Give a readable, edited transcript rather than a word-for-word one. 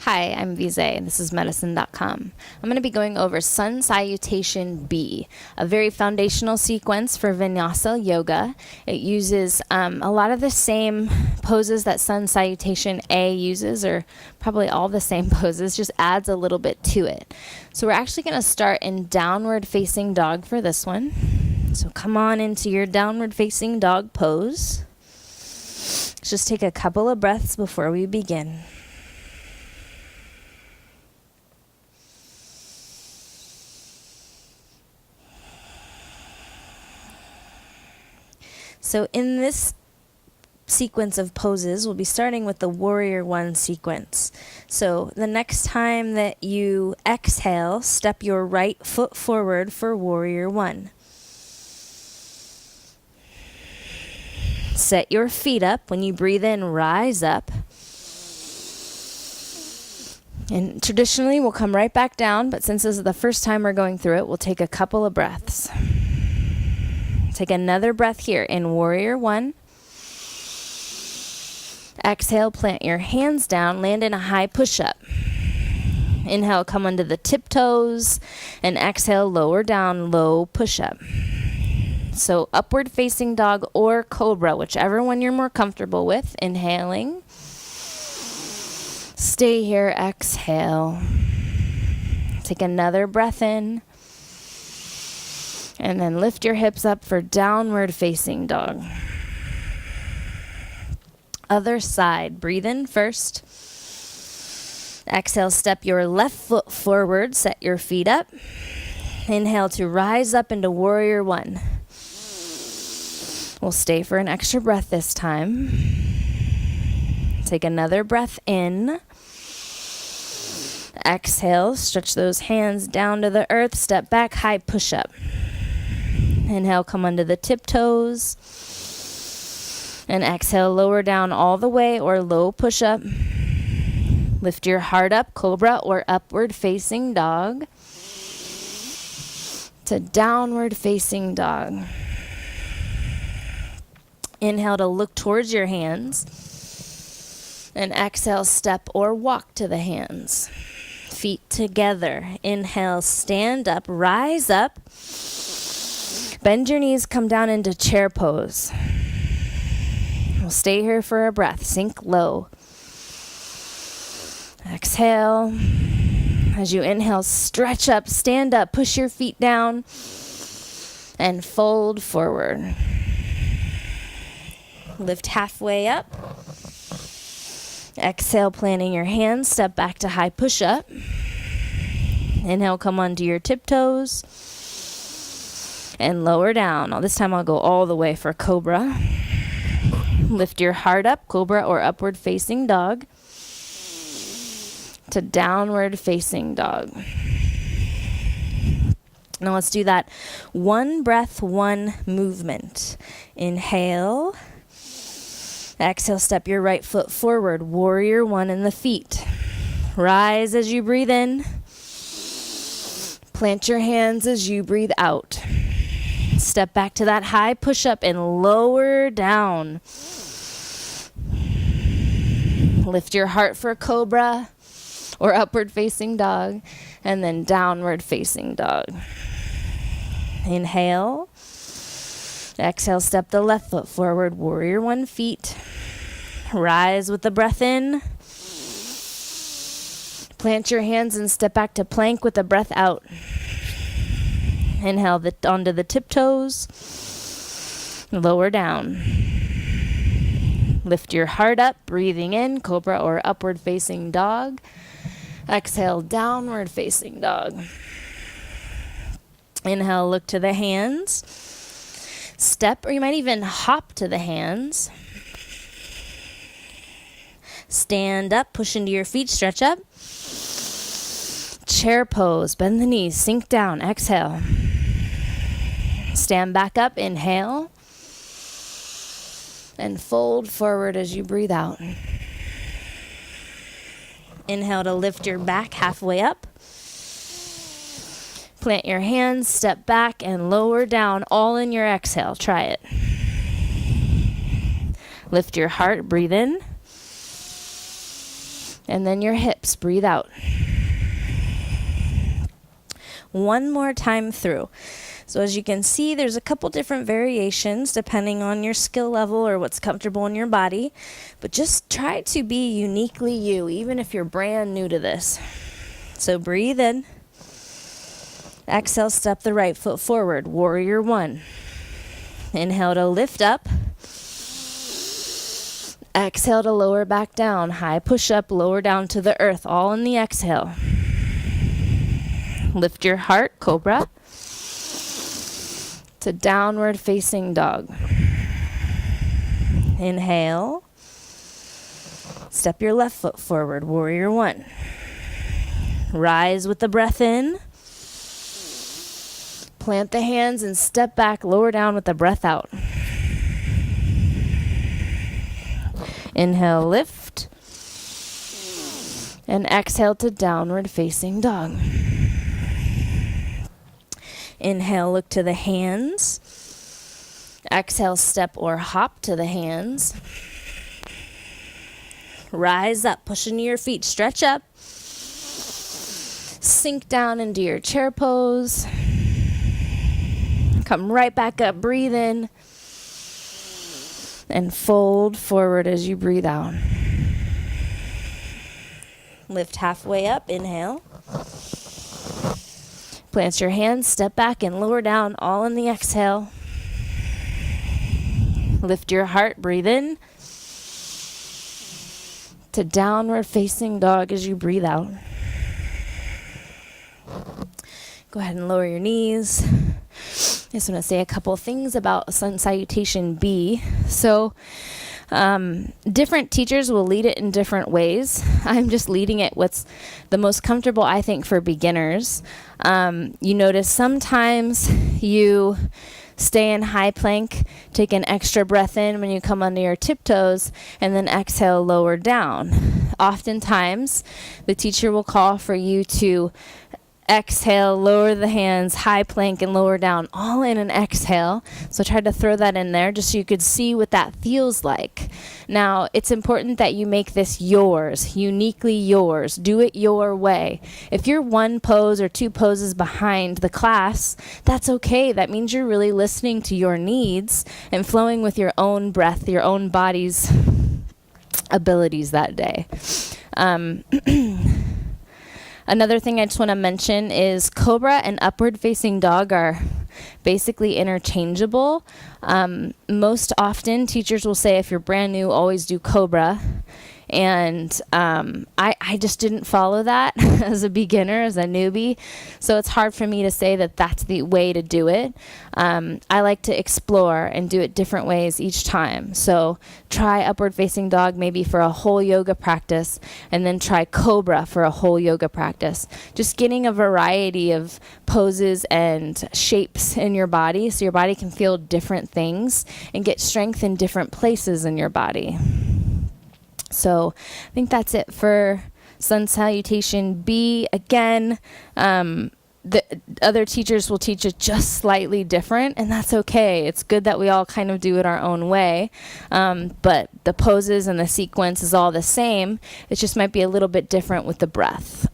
Hi, I'm Vize, and this is medicine.com. I'm going to be going over Sun Salutation B, a very foundational sequence for Vinyasa yoga. It uses a lot of the same poses that Sun Salutation A uses, or probably all the same poses, just adds a little bit to it. So we're actually going to start in downward facing dog for this one. So come on into your downward facing dog pose. Just take a couple of breaths before we begin. So in this sequence of poses, we'll be starting with the Warrior One sequence. So the next time that you exhale, step your right foot forward for Warrior One. Set your feet up. When you breathe in, rise up. And traditionally, we'll come right back down, but since this is the first time we're going through it, we'll take a couple of breaths. Take another breath here in Warrior One. Exhale, plant your hands down, land in a high push-up. Inhale, come onto the tiptoes, and exhale, lower down, low push-up. So upward facing dog or cobra, whichever one you're more comfortable with. Inhaling. Stay here, exhale. Take another breath in. And then lift your hips up for downward facing dog. Other side. Breathe in first. Exhale, step your left foot forward. Set your feet up. Inhale to rise up into Warrior One. We'll stay for an extra breath this time. Take another breath in. Exhale, stretch those hands down to the earth. Step back, high push-up. Inhale, come onto the tiptoes. And exhale, lower down all the way or low push-up. Lift your heart up, cobra or upward facing dog. To downward facing dog. Inhale to look towards your hands. And exhale, step or walk to the hands. Feet together. Inhale, stand up, rise up. Bend your knees, come down into chair pose. We'll stay here for a breath. Sink low. Exhale. As you inhale, stretch up, stand up, push your feet down, and fold forward. Lift halfway up. Exhale, planting your hands, step back to high push-up. Inhale, come onto your tiptoes. And lower down. Now this time I'll go all the way for cobra. Lift your heart up, cobra or upward facing dog. To downward facing dog. Now let's do that one breath, one movement. Inhale. Exhale, step your right foot forward. Warrior One in the feet. Rise as you breathe in. Plant your hands as you breathe out. Step back to that high push-up and lower down. Lift your heart for cobra or upward facing dog, and then downward facing dog. Inhale. Exhale, step the left foot forward, Warrior One feet. Rise with the breath in. Plant your hands and step back to plank with the breath out. Inhale onto the tiptoes. Lower down. Lift your heart up, breathing in, cobra or upward facing dog. Exhale, downward facing dog. Inhale, look to the hands. Step, or you might even hop to the hands. Stand up, push into your feet, stretch up. Chair pose, bend the knees, sink down, exhale. Stand back up, inhale. And fold forward as you breathe out. Inhale to lift your back halfway up. Plant your hands, step back, and lower down, all in your exhale. Try it. Lift your heart, breathe in. And then your hips, breathe out. One more time through. So as you can see, there's a couple different variations depending on your skill level or what's comfortable in your body. But just try to be uniquely you, even if you're brand new to this. So breathe in. Exhale, step the right foot forward. Warrior one. Inhale to lift up. Exhale to lower back down. High push up, lower down to the earth, all in the exhale. Lift your heart, cobra, to downward facing dog. Inhale. Step your left foot forward, warrior one. Rise with the breath in. Plant the hands and step back, lower down with the breath out. Inhale, lift. And exhale to downward facing dog. Inhale, look to the hands. Exhale, step or hop to the hands. Rise up, push into your feet, stretch up. Sink down into your chair pose. Come right back up, breathe in. And fold forward as you breathe out. Lift halfway up, inhale. Plant your hands, step back and lower down, all in the exhale. Lift your heart, breathe in. To downward facing dog as you breathe out. Go ahead and lower your knees. I just want to say a couple things about Sun Salutation B. So, different teachers will lead it in different ways. I'm just leading it what's the most comfortable, I think, for beginners. You notice sometimes you stay in high plank, take an extra breath in when you come under your tiptoes, and then exhale, lower down. Oftentimes, the teacher will call for you to exhale, lower the hands, high plank, and lower down, all in an exhale. So I tried to throw that in there just so you could see what that feels like. Now, it's important that you make this yours, uniquely yours. Do it your way. If you're one pose or two poses behind the class, that's okay. That means you're really listening to your needs and flowing with your own breath, your own body's abilities that day. Another thing I just want to mention is cobra and upward facing dog are basically interchangeable. Most often teachers will say if you're brand new, always do cobra. And I just didn't follow that as a beginner, as a newbie. So it's hard for me to say that that's the way to do it. I like to explore and do it different ways each time. So try upward facing dog maybe for a whole yoga practice, and then try cobra for a whole yoga practice. Just getting a variety of poses and shapes in your body so your body can feel different things and get strength in different places in your body. So I think that's it for Sun Salutation B. Again, the other teachers will teach it just slightly different, and that's okay. It's good that we all kind of do it our own way, but the poses and the sequence is all the same. It just might be a little bit different with the breath.